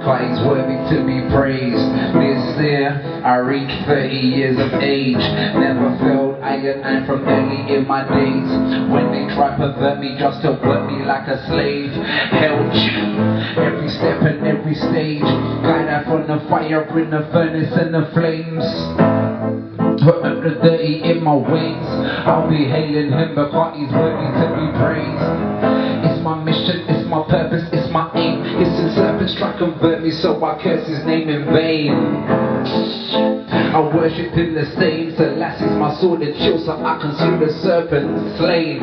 for he's worthy to be praised. This year I reached 30 years of age. Never felt iron from early in my days, when they tried to pervert me just to work me like a slave. Held every step and every stage, guide out from the fire in the furnace and the flames. Put up the dirty in my wings, I'll be hailing him because he's worthy to be praised. It's my mission, it's my purpose, it's my aim. It's the serpents try to convert me, so I curse his name in vain. I worship him the same, Selassie's my sword and shield, so I can see the serpent slain.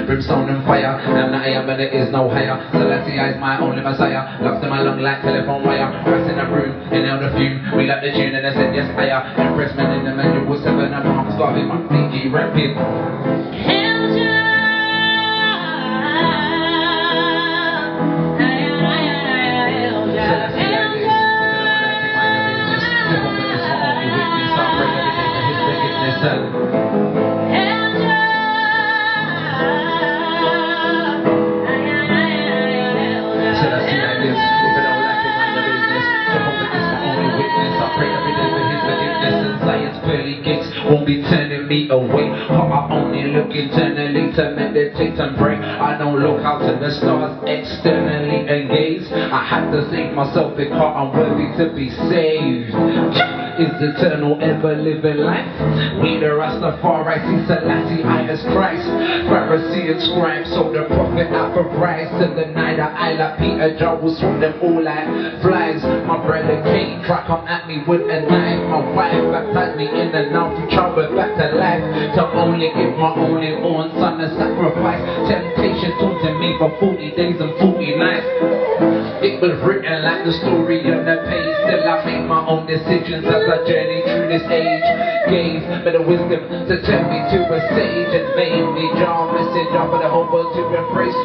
Brimstone and fire, and I am, and there is no higher. Selassie is my only messiah, loves in my lung like telephone wire. Rest in a room, inhale the fume, we got the tune and I said yes higher. Impressment in the manual 7 and I'm starving my PG rapping. Won't be turning me away, but I only look internally to meditate and pray. I don't look out to the stars externally and gaze. I have to save myself because I'm worthy to be saved. Is eternal ever living life? We the Rastafari, see Selassie, I as Christ. Pharisee and scribe, so the prophet out for price. And the night I like Peter, John will swat them all like flies. My brother Cain try come at me with a knife. My wife baptized me in the now from childbirth back to life. To only give my only born son a sacrifice. Temptation taunting me for 40 days and 40 nights. It was written like the story on the page. Still I made my own decisions as I journey through this age. Gave me the wisdom to turn me to a sage, and made me draw a message off for the whole world to embrace.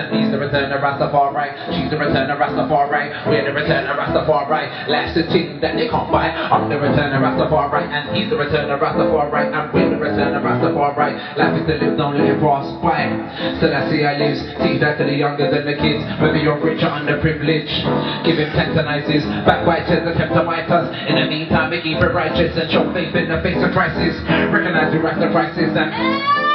He's the return of Rastafari, she's the return of Rastafari, we're the return of Rastafari. Life's a thing that they can't buy. I'm the return of Rastafari, and he's the return of Rastafari, and we're the return of Rastafari. Life is to live, don't let it pass by. Selassie I lives, teach that to the younger than the kids, whether you're rich or underprivileged. Give him tantanizes, backbiters, attempt to bite us. In the meantime, we keep it righteous and show faith in the face of crisis. Recognize we rise the crisis and